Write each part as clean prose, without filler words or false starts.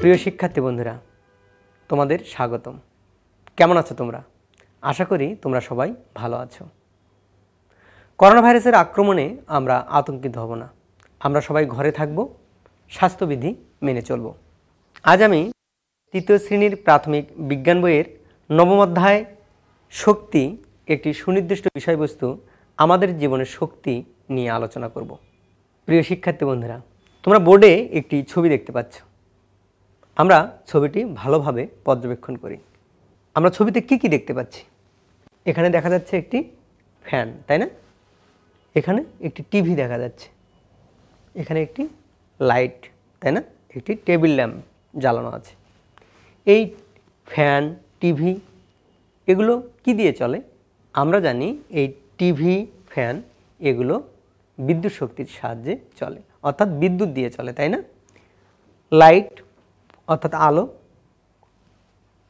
প্রিয় শিক্ষার্থী বন্ধুরা, তোমাদের স্বাগতম। কেমন আছো তোমরা? আশা করি তোমরা সবাই ভালো আছো। করোনা ভাইরাসের আক্রমণে আমরা আতঙ্কিত হব না। আমরা সবাই ঘরে থাকব, স্বাস্থ্যবিধি মেনে চলব। আজ আমি তৃতীয় শ্রেণীর প্রাথমিক বিজ্ঞান বইয়ের নবম অধ্যায় শক্তি, একটি সুনির্দিষ্ট বিষয়বস্তু আমাদের জীবনের শক্তি নিয়ে আলোচনা করব। প্রিয় শিক্ষার্থী বন্ধুরা, তোমরা বোর্ডে একটি ছবি দেখতে পাচ্ছ। আমরা ছবিটি ভালোভাবে পর্যবেক্ষণ করি। আমরা ছবিতে কি কি দেখতে পাচ্ছি? এখানে দেখা যাচ্ছে একটি ফ্যান, তাই না? এখানে একটি টিভি দেখা যাচ্ছে, এখানে একটি লাইট, তাই না? একটি টেবিল ল্যাম্প জ্বালানো আছে। এই ফ্যান, টিভি এগুলো কি দিয়ে চলে? আমরা জানি এই টিভি, ফ্যান এগুলো বিদ্যুৎ শক্তির সাহায্যে চলে, অর্থাৎ বিদ্যুৎ দিয়ে চলে, তাই না? লাইট অর্থাৎ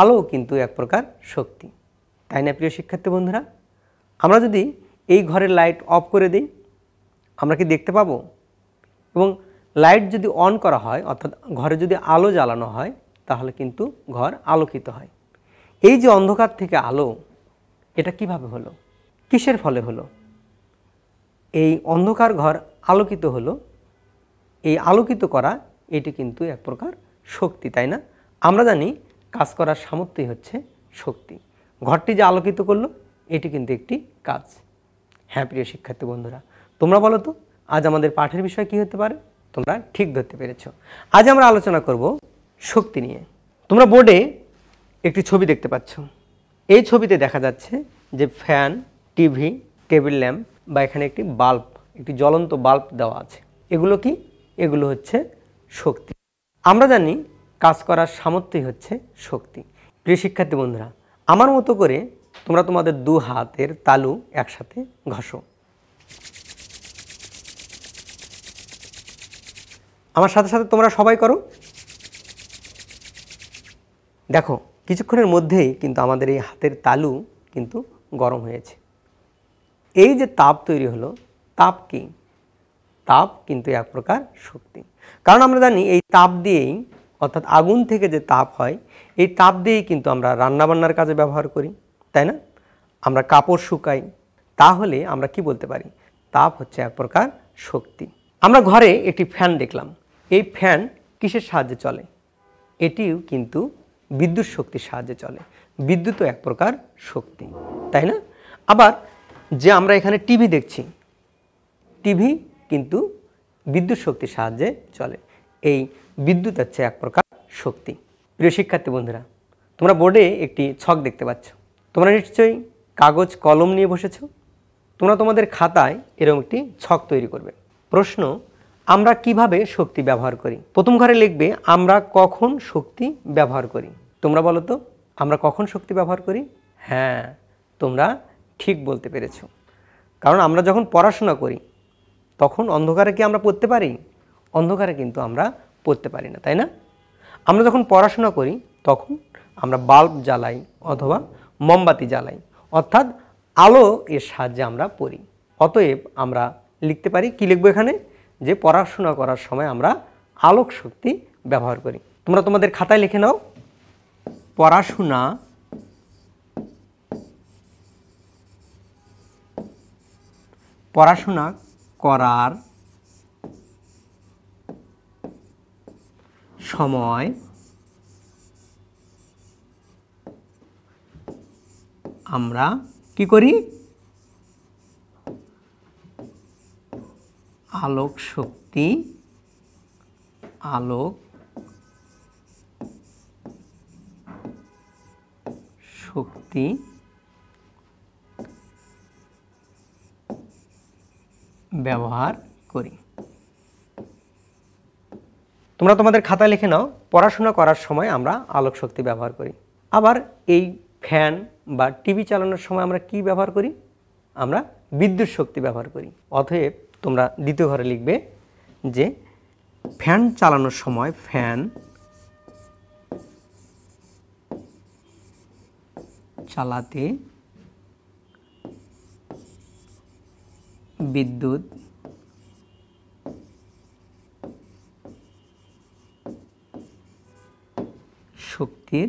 আলো কিন্তু এক প্রকার শক্তি, তাই না প্রিয় শিক্ষার্থী বন্ধুরা? আমরা যদি এই ঘরের লাইট অফ করে দিই, আমরা কি দেখতে পাবো? এবং লাইট যদি অন করা হয়, অর্থাৎ ঘরে যদি আলো জ্বালানো হয়, তাহলে কিন্তু ঘর আলোকিত হয়। এই যে অন্ধকার থেকে আলো, এটা কিভাবে হলো? কিসের ফলে হলো? এই অন্ধকার ঘর আলোকিত হলো, এই আলোকিত করা এটি কিন্তু এক প্রকার শক্তি, তাই না? আমরা জানি কাজ করার সামর্থ্যই হচ্ছে শক্তি। ঘরটি যে আলোকিত করলো, এটি কিন্তু একটি কাজ। হ্যাঁ প্রিয় শিক্ষার্থী বন্ধুরা, তোমরা বলো তো আজ আমাদের পাঠের বিষয় কি হতে পারে? তোমরা ঠিক ধরতে পেরেছ। আজ আমরা আলোচনা করব শক্তি নিয়ে। তোমরা বোর্ডে একটি ছবি দেখতে পাচ্ছ। এই ছবিতে দেখা যাচ্ছে যে ফ্যান, টিভি, টেবিল ল্যাম্প বা এখানে একটি বাল্ব, একটি জ্বলন্ত বাল্ব দেওয়া আছে। এগুলো কি? এগুলো হচ্ছে শক্তি। আমরা জানি কাজ করার সামর্থ্যই হচ্ছে শক্তি। প্রিয় শিক্ষার্থী বন্ধুরা, আমার মতো করে তোমরা তোমাদের দু হাতের তালু একসাথে ঘষো। আমার সাথে সাথে তোমরা সবাই করো। দেখো কিছুক্ষণের মধ্যেই কিন্তু আমাদের এই হাতের তালু কিন্তু গরম হয়েছে। এই যে তাপ তৈরি হলো, তাপ কি? তাপ কিন্তু এক প্রকার শক্তি। কারণ আমরা জানি এই তাপ দিয়েই, অর্থাৎ আগুন থেকে যে তাপ হয়, এই তাপ দিয়েই কিন্তু আমরা রান্নাবান্নার কাজে ব্যবহার করি, তাই না? আমরা কাপড় শুকাই। তাহলে আমরা কি বলতে পারি? তাপ হচ্ছে এক প্রকার শক্তি। আমরা ঘরে একটি ফ্যান দেখলাম। এই ফ্যান কিসের সাহায্যে চলে? এটিও কিন্তু বিদ্যুৎ শক্তির সাহায্যে চলে। বিদ্যুৎও এক প্রকার শক্তি, তাই না? আবার যে আমরা এখানে টিভি দেখছি, টিভি কিন্তু বিদ্যুৎ শক্তির সাহায্যে চলে। এই বিদ্যুৎ হচ্ছে এক প্রকার শক্তি। প্রিয় শিক্ষার্থী বন্ধুরা, তোমরা বোর্ডে একটি ছক দেখতে পাচ্ছ। তোমরা নিশ্চয়ই কাগজ কলম নিয়ে বসেছো। তোমরা তোমাদের খাতায় এরকম একটি ছক তৈরি করবে। প্রশ্ন, আমরা কিভাবে শক্তি ব্যবহার করি? প্রথম ঘরে লিখবে আমরা কখন শক্তি ব্যবহার করি। তোমরা বলো তো আমরা কখন শক্তি ব্যবহার করি? হ্যাঁ, তোমরা ঠিক বলতে পেরেছো। কারণ আমরা যখন পড়াশোনা করি তখন অন্ধকারে কি আমরা পড়তে পারি? অন্ধকারে কিন্তু আমরা পড়তে পারি না, তাই না? আমরা যখন পড়াশোনা করি তখন আমরা বাল্ব জ্বালাই অথবা মোমবাতি জ্বালাই, অর্থাৎ আলো এর সাহায্যে আমরা পড়ি। অতএব আমরা লিখতে পারি, কি লিখবো এখানে? যে পড়াশোনা করার সময় আমরা আলোক শক্তি ব্যবহার করি। তোমরা তোমাদের খাতায় লিখে নাও, পড়াশোনা করার সময় আমরা কি করি? আলোক শক্তি ব্যবহার করি। তোমরা তোমাদের খাতায় লিখে নাও, পড়াশোনা করার সময় আমরা আলোক শক্তি ব্যবহার করি। আবার এই ফ্যান বা টিভি চালানোর সময় আমরা কি ব্যবহার করি? আমরা বিদ্যুৎ শক্তি ব্যবহার করি। অতএব তোমরা দ্বিতীয় ঘরে লিখবে যে ফ্যান চালানোর সময় ফ্যান চালাতে বিদ্যুৎ শক্তির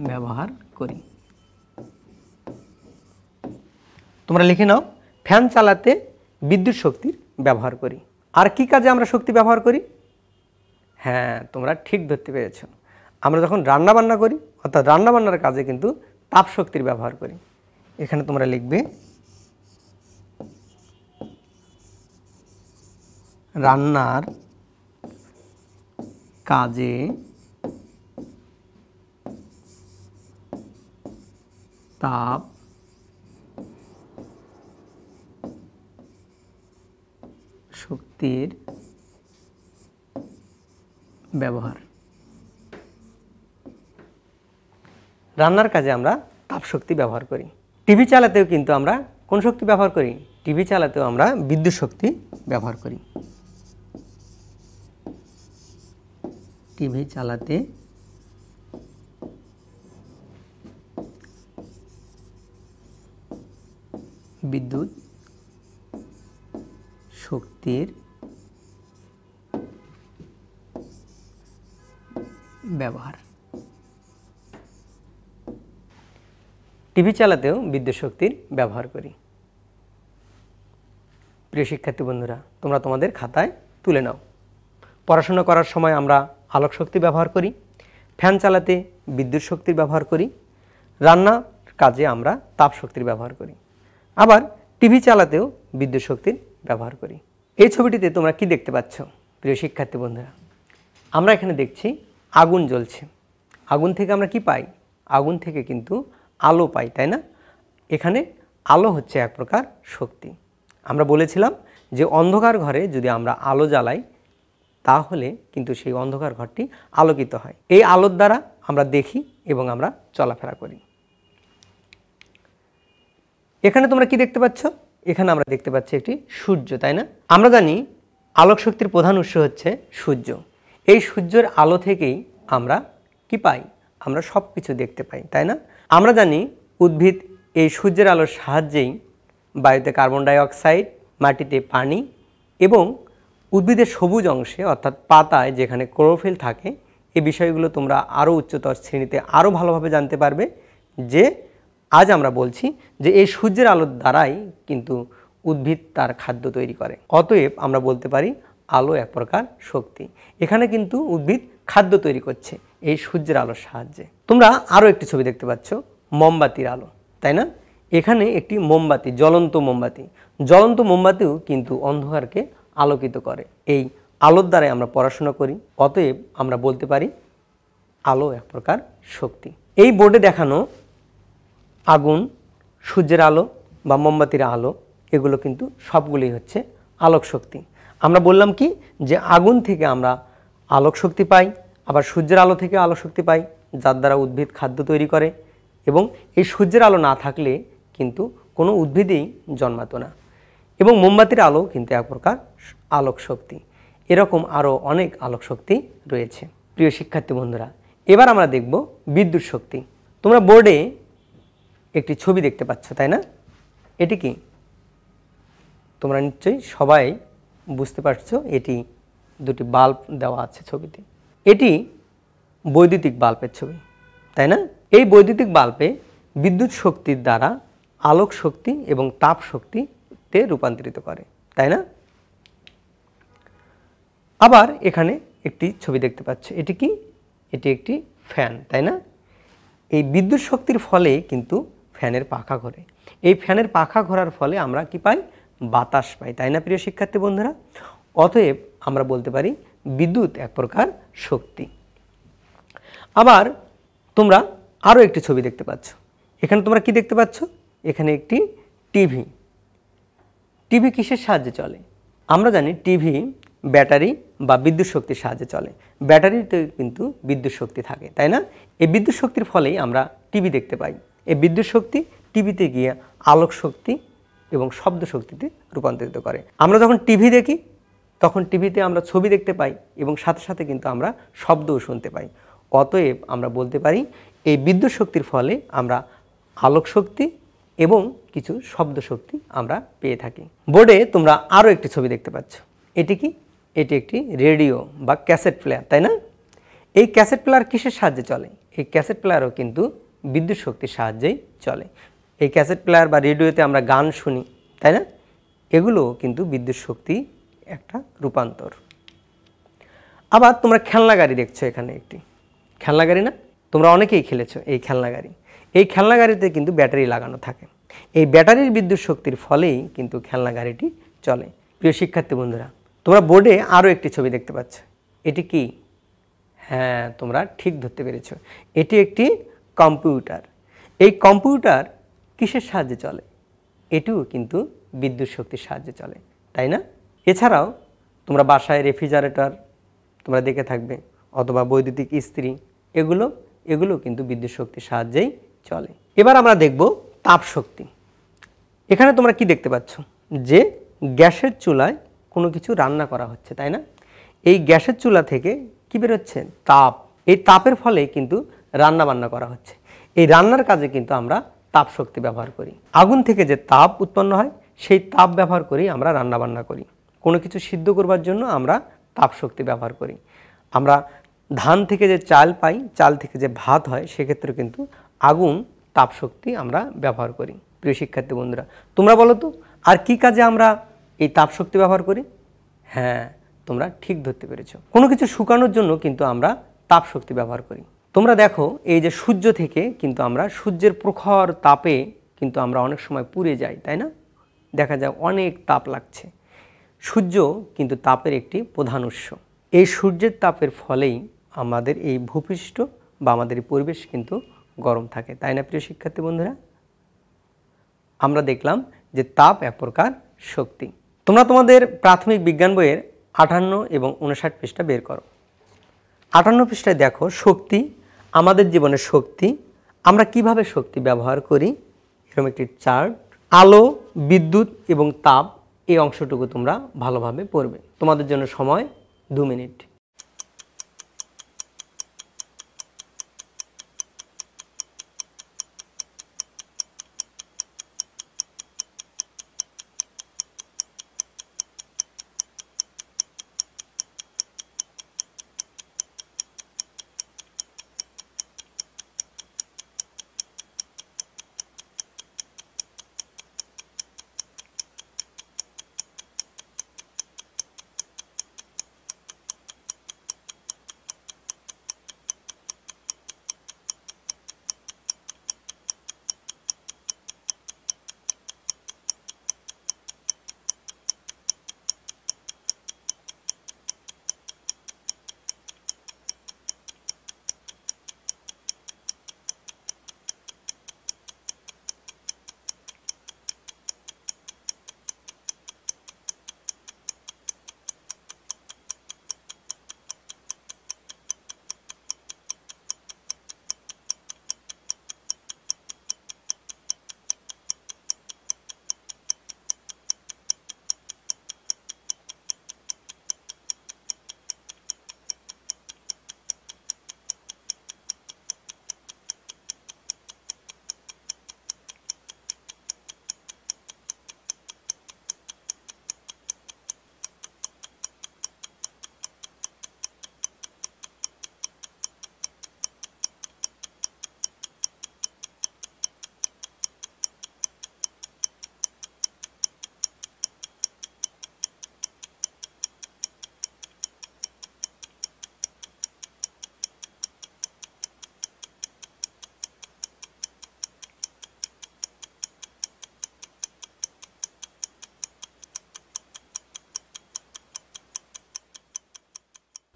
ব্যবহার করি। তোমরা লিখে নাও, ফ্যান চালাতে বিদ্যুৎ শক্তির ব্যবহার করি। আর কি কাজে আমরা শক্তি ব্যবহার করি? হ্যাঁ, তোমরা ঠিক ধরতে পেরেছ। আমরা যখন রান্না বান্না করি, অর্থাৎ রান্না বান্নার কাজে কিন্তু তাপ শক্তির ব্যবহার করি। এখানে তোমরা লিখবে রান্নার কাজে তাপ শক্তির ব্যবহার। রান্নার কাজে আমরা তাপ শক্তি ব্যবহার করি। টিভি চালাতেও কিন্তু আমরা কোন শক্তি ব্যবহার করি? টিভি চালাতেও আমরা বিদ্যুৎ শক্তি ব্যবহার করি। টিভি চালাতে বিদ্যুৎ শক্তির ব্যবহার। টিভি চালাতেও বিদ্যুৎ শক্তির ব্যবহার করি। প্রিয় শিক্ষার্থী বন্ধুরা, তোমরা তোমাদের খাতায় তুলে নাও। পড়াশোনা করার সময় আমরা আলোক শক্তি ব্যবহার করি, ফ্যান চালাতে বিদ্যুৎ শক্তির ব্যবহার করি, রান্নার কাজে আমরা তাপ শক্তির ব্যবহার করি, আবার টিভি চালাতেও বিদ্যুৎ শক্তির ব্যবহার করি। এই ছবিটিতে তোমরা কি দেখতে পাচ্ছ প্রিয় শিক্ষার্থী বন্ধুরা? আমরা এখানে দেখছি আগুন জ্বলছে। আগুন থেকে আমরা কি পাই? আগুন থেকে কিন্তু আলো পাই, তাই না? এখানে আলো হচ্ছে এক প্রকার শক্তি। আমরা বলেছিলাম যে অন্ধকার ঘরে যদি আমরা আলো জ্বালাই তাহলে কিন্তু সেই অন্ধকার ঘরটি আলোকিত হয়। এই আলোর দ্বারা আমরা দেখি এবং আমরা চলাফেরা করি। এখানে তোমরা কি দেখতে পাচ্ছ? এখানে আমরা দেখতে পাচ্ছি একটি সূর্য, তাই না? আমরা জানি আলোক শক্তির প্রধান উৎস হচ্ছে সূর্য। এই সূর্যের আলো থেকেই আমরা কি পাই? আমরা সব কিছু দেখতে পাই, তাই না? আমরা জানি উদ্ভিদ এই সূর্যের আলোর সাহায্যেই বায়ুতে কার্বন ডাই অক্সাইড, মাটিতে পানি এবং উদ্ভিদের সবুজ অংশে অর্থাৎ পাতায় যেখানে ক্লোরোফিল থাকে, এই বিষয়গুলো তোমরা আরও উচ্চতর শ্রেণীতে আরও ভালোভাবে জানতে পারবে। যে আজ আমরা বলছি যে এই সূর্যের আলোর দ্বারাই কিন্তু উদ্ভিদ তার খাদ্য তৈরি করে। অতএব আমরা বলতে পারি আলো এক প্রকার শক্তি। এখানে কিন্তু উদ্ভিদ খাদ্য তৈরি করছে এই সূর্যের আলোর সাহায্যে। তোমরা আরও একটি ছবি দেখতে পাচ্ছ, মোমবাতির আলো, তাই না? এখানে একটি মোমবাতি, জ্বলন্ত মোমবাতি। জ্বলন্ত মোমবাতিও কিন্তু অন্ধকারকে আলোকিত করে। এই আলোর দ্বারাই আমরা পড়াশোনা করি। অতএব আমরা বলতে পারি আলো এক প্রকার শক্তি। এই বোর্ডে দেখানো আগুন, সূর্যের আলো বা মোমবাতির আলো, এগুলো কিন্তু সবগুলোই হচ্ছে আলোক শক্তি। আমরা বললাম কি যে আগুন থেকে আমরা আলোক শক্তি পাই, আবার সূর্যের আলো থেকে আলোক শক্তি পাই, যার দ্বারা উদ্ভিদ খাদ্য তৈরি করে। এবং এই সূর্যের আলো না থাকলে কিন্তু কোনো উদ্ভিদেই জন্মাতো না। এবং মোমবাতির আলো কিন্তু এক প্রকার আলোক শক্তি। এরকম আরও অনেক আলোক শক্তি রয়েছে। প্রিয় শিক্ষার্থী বন্ধুরা, এবার আমরা দেখব বিদ্যুৎ শক্তি। তোমরা বোর্ডে একটি ছবি দেখতে পাচ্ছ, তাই না? এটি কি? তোমরা নিশ্চয়ই সবাই বুঝতে পারছো, এটি দুটি বাল্ব দেওয়া আছে ছবিতে। এটি বৈদ্যুতিক বাল্বের ছবি, তাই না? এই বৈদ্যুতিক বাল্বে বিদ্যুৎ শক্তির দ্বারা আলোক শক্তি এবং তাপ শক্তিতে রূপান্তরিত করে, তাই না? আবার এখানে একটি ছবি দেখতে পাচ্ছ, এটি কি? এটি একটি ফ্যান, তাই না? এই বিদ্যুৎ শক্তির ফলে কিন্তু ফ্যানের পাখা ঘোরে। এই ফ্যানের পাখা ঘোরার ফলে আমরা কি পাই? বাতাস পাই, তাই না প্রিয় শিক্ষার্থী বন্ধুরা? অতএব আমরা বলতে পারি বিদ্যুৎ এক প্রকার শক্তি। আবার তোমরা আরও একটি ছবি দেখতে পাচ্ছ। এখানে তোমরা কি দেখতে পাচ্ছ? এখানে একটি টিভি। টিভি কিসের সাহায্যে চলে? আমরা জানি টিভি ব্যাটারি বা বিদ্যুৎ শক্তির সাহায্যে চলে। ব্যাটারিতে কিন্তু বিদ্যুৎ শক্তি থাকে, তাই না? এই বিদ্যুৎ শক্তির ফলেই আমরা টিভি দেখতে পাই। এই বিদ্যুৎ শক্তি টিভিতে গিয়ে আলোক শক্তি এবং শব্দ শক্তিতে রূপান্তরিত করে। আমরা যখন টিভি দেখি তখন টিভিতে আমরা ছবি দেখতে পাই এবং সাথে সাথে কিন্তু আমরা শব্দও শুনতে পাই। অতএব আমরা বলতে পারি এই বিদ্যুৎ শক্তির ফলে আমরা আলোক শক্তি এবং কিছু শব্দ শক্তি আমরা পেয়ে থাকি। বোর্ডে তোমরা আরও একটি ছবি দেখতে পাচ্ছ। এটি কি? এটি একটি রেডিও বা ক্যাসেট প্লেয়ার, তাই না? এই ক্যাসেট প্লেয়ার কিসের সাহায্যে চলে? এই ক্যাসেট প্লেয়ারও কিন্তু বিদ্যুৎ শক্তির সাহায্যেই চলে। এই ক্যাসেট প্লেয়ার বা রেডিওতে আমরা গান শুনি, তাই না? এগুলো কিন্তু বিদ্যুৎ শক্তি একটা রূপান্তর। আবার তোমরা খেলনা গাড়ি দেখছো, এখানে একটি খেলনা গাড়ি না? তোমরা অনেকেই খেলেছো এই খেলনা গাড়ি। এই খেলনা গাড়িতে কিন্তু ব্যাটারি লাগানো থাকে। এই ব্যাটারির বিদ্যুৎ শক্তির ফলেই কিন্তু খেলনা গাড়িটি চলে। প্রিয় শিক্ষার্থী বন্ধুরা, তোমরা বোর্ডে আরও একটি ছবি দেখতে পাচ্ছ। এটি কি? হ্যাঁ, তোমরা ঠিক ধরতে পেরেছো, এটি একটি কম্পিউটার। এই কম্পিউটার কিসের সাহায্যে চলে? এটিও কিন্তু বিদ্যুৎ শক্তির সাহায্যে চলে, তাই না? এছাড়াও তোমরা বাসায় রেফ্রিজারেটর তোমরা দেখে থাকবে, অথবা বৈদ্যুতিক ইস্ত্রি, এগুলো কিন্তু বিদ্যুৎ শক্তির সাহায্যেই চলে। এবার আমরা দেখব তাপ শক্তি। এখানে তোমরা কি দেখতে পাচ্ছ? যে গ্যাসের চুলায় কোনো কিছু রান্না করা হচ্ছে, তাই না? এই গ্যাসের চুলা থেকে কি বেরোচ্ছে? তাপ। এই তাপের ফলে কিন্তু রান্না বান্না করা হচ্ছে। এই রান্নার কাজে কিন্তু আমরা তাপ শক্তি ব্যবহার করি। আগুন থেকে যে তাপ উৎপন্ন হয় সেই তাপ ব্যবহার করেই আমরা রান্না বান্না করি। কোনো কিছু সিদ্ধ করবার জন্য আমরা তাপ শক্তি ব্যবহার করি। আমরা ধান থেকে যে চাল পাই, চাল থেকে যে ভাত হয়, সেক্ষেত্রে কিন্তু আগুন তাপ শক্তি আমরা ব্যবহার করি। প্রিয় শিক্ষার্থী বন্ধুরা, তোমরা বলো তো আর কি কাজে আমরা এই তাপ শক্তি ব্যবহার করি? হ্যাঁ, তোমরা ঠিক ধরতে পেরেছো, কোনো কিছু শুকানোর জন্য কিন্তু আমরা তাপ শক্তি ব্যবহার করি। তোমরা দেখো, এই যে সূর্য থেকে কিন্তু আমরা সূর্যের প্রখর তাপে কিন্তু আমরা অনেক সময় পুড়ে যাই, তাই না? দেখা যায় অনেক তাপ লাগছে। সূর্য কিন্তু তাপের একটি প্রধান উৎস। এই সূর্যের তাপের ফলেই আমাদের এই ভূপৃষ্ঠ বা আমাদের এই পরিবেশ কিন্তু গরম থাকে, তাই না প্রিয় শিক্ষার্থী বন্ধুরা? আমরা দেখলাম যে তাপ এক প্রকার শক্তি। তোমরা তোমাদের প্রাথমিক বিজ্ঞান বইয়ের 58 এবং 59 পৃষ্ঠা বের করো। 58 পৃষ্ঠায় দেখো শক্তি, আমাদের জীবনের শক্তি, আমরা কিভাবে শক্তি ব্যবহার করি, এরকম একটি চার্ট। আলো, বিদ্যুৎ এবং তাপ, এই অংশটুকু তোমরা ভালোভাবে পড়বে। তোমাদের জন্য সময় 2 মিনিট।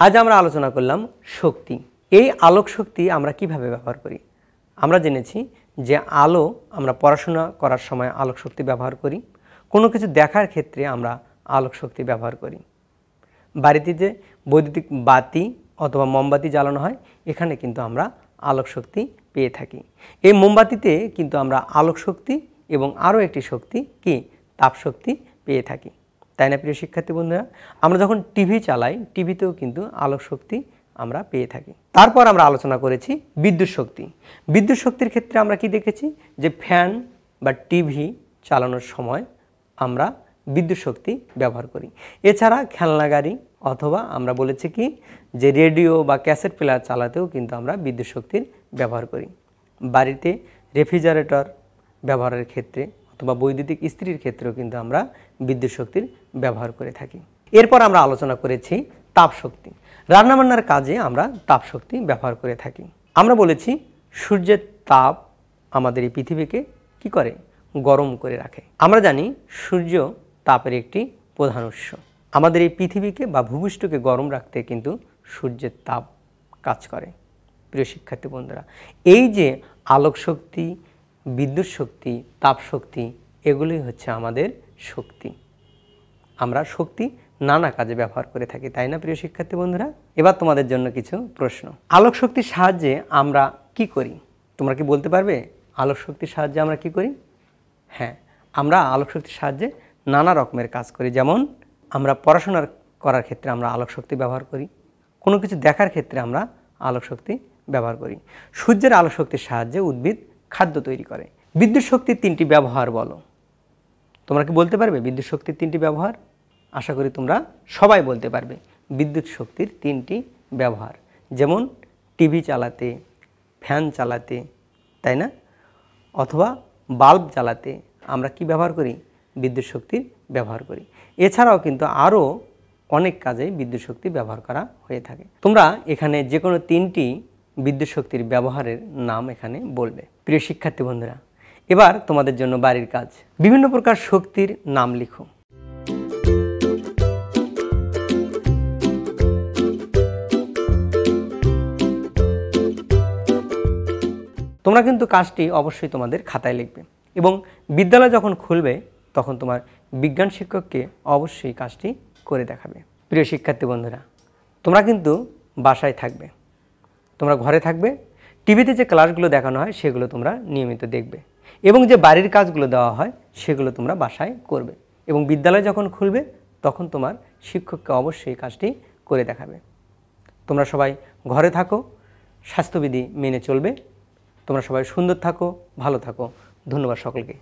আজ আমরা আলোচনা করলাম শক্তি। এই আলোক শক্তি আমরা কিভাবে ব্যবহার করি? আমরা জেনেছি যে আলো আমরা পড়াশোনা করার সময় আলোক শক্তি ব্যবহার করি, কোনো কিছু দেখার ক্ষেত্রে আমরা আলোক শক্তি ব্যবহার করি। বাড়িতে যে বৈদ্যুতিক বাতি অথবা মোমবাতি জ্বালানো হয়, এখানে কিন্তু আমরা আলোক শক্তি পেয়ে থাকি। এই মোমবাতিতে কিন্তু আমরা আলোক শক্তি এবং আরও একটি শক্তি কি তাপ শক্তি পেয়ে থাকি, তাই না প্রিয় শিক্ষার্থী বন্ধুরা? আমরা যখন টিভি চালাই, টিভিতেও কিন্তু আলোক শক্তি আমরা পেয়ে থাকি। তারপর আমরা আলোচনা করেছি বিদ্যুৎ শক্তি। বিদ্যুৎ শক্তির ক্ষেত্রে আমরা কি দেখেছি যে ফ্যান বা টিভি চালানোর সময় আমরা বিদ্যুৎ শক্তি ব্যবহার করি। এছাড়া খেলনা গাড়ি, অথবা আমরা বলেছি কি যে রেডিও বা ক্যাসেট প্লেয়ার চালাতেও কিন্তু আমরা বিদ্যুৎ শক্তির ব্যবহার করি। বাড়িতে রেফ্রিজারেটর ব্যবহারের ক্ষেত্রে অথবা বৈদ্যুতিক ইস্ত্রির ক্ষেত্রেও কিন্তু আমরা বিদ্যুৎ শক্তির ব্যবহার করে থাকি। এরপর আমরা আলোচনা করেছি তাপশক্তি। রান্নাবান্নার কাজে আমরা তাপশক্তি ব্যবহার করে থাকি। আমরা বলেছি সূর্যের তাপ আমাদের এই পৃথিবীকে কি করে? গরম করে রাখে। আমরা জানি সূর্য তাপের একটি প্রধান উৎস। আমাদের এই পৃথিবীকে বা ভূপৃষ্ঠকে গরম রাখতে কিন্তু সূর্যের তাপ কাজ করে। প্রিয় শিক্ষার্থী বন্ধুরা, এই যে আলোক শক্তি, বিদ্যুৎ শক্তি, তাপ শক্তি, এগুলোই হচ্ছে আমাদের শক্তি। আমরা শক্তি নানা কাজে ব্যবহার করে থাকি, তাই না প্রিয় শিক্ষার্থী বন্ধুরা? এবার তোমাদের জন্য কিছু প্রশ্ন। আলোক শক্তির সাহায্যে আমরা কি করি? তোমরা কি বলতে পারবে আলোক শক্তির সাহায্যে আমরা কি করি? হ্যাঁ, আমরা আলোক শক্তির সাহায্যে নানা রকমের কাজ করি। যেমন আমরা পড়াশোনা করার ক্ষেত্রে আমরা আলোক শক্তি ব্যবহার করি, কোনো কিছু দেখার ক্ষেত্রে আমরা আলোক শক্তি ব্যবহার করি। সূর্যের আলোক শক্তির সাহায্যে উদ্ভিদ খাদ্য তৈরি করে। বিদ্যুৎ শক্তির 3টি ব্যবহার বলো। তোমরা কি বলতে পারবে বিদ্যুৎ শক্তির 3টি ব্যবহার? আশা করি তোমরা সবাই বলতে পারবে বিদ্যুৎ শক্তির 3টি ব্যবহার। যেমন টিভি চালাতে, ফ্যান চালাতে, তাই না? অথবা বাল্ব জ্বালাতে আমরা কি ব্যবহার করি? বিদ্যুৎ শক্তির ব্যবহার করি। এছাড়াও কিন্তু আরও অনেক কাজে বিদ্যুৎ শক্তি ব্যবহার করা হয়ে থাকে। তোমরা এখানে যে কোনো 3টি বিদ্যুৎ শক্তির ব্যবহারের নাম এখানে বলবে। প্রিয় শিক্ষার্থী বন্ধুরা, এবার তোমাদের জন্য বাড়ির কাজ। বিভিন্ন প্রকার শক্তির নাম লিখো। তোমরা কিন্তু কাজটি অবশ্যই তোমাদের খাতায় লিখবে এবং বিদ্যালয় যখন খুলবে তখন তোমার বিজ্ঞান শিক্ষককে অবশ্যই কাজটি করে দেখাবে। প্রিয় শিক্ষার্থী বন্ধুরা, তোমরা কিন্তু বাসায় থাকবে, তোমরা ঘরে থাকবে, টিভিতে যে ক্লাসগুলো দেখানো হয় সেগুলো তোমরা নিয়মিত দেখবে এবং যে বাড়ির কাজগুলো দেওয়া হয় সেগুলো তোমরা বাসায় করবে এবং বিদ্যালয় যখন খুলবে তখন তোমার শিক্ষককে অবশ্যই কাজটি করে দেখাবে। তোমরা সবাই ঘরে থাকো, স্বাস্থ্যবিধি মেনে চলবে। তোমরা সবাই সুন্দর থাকো, ভালো থাকো। ধন্যবাদ সকলকে।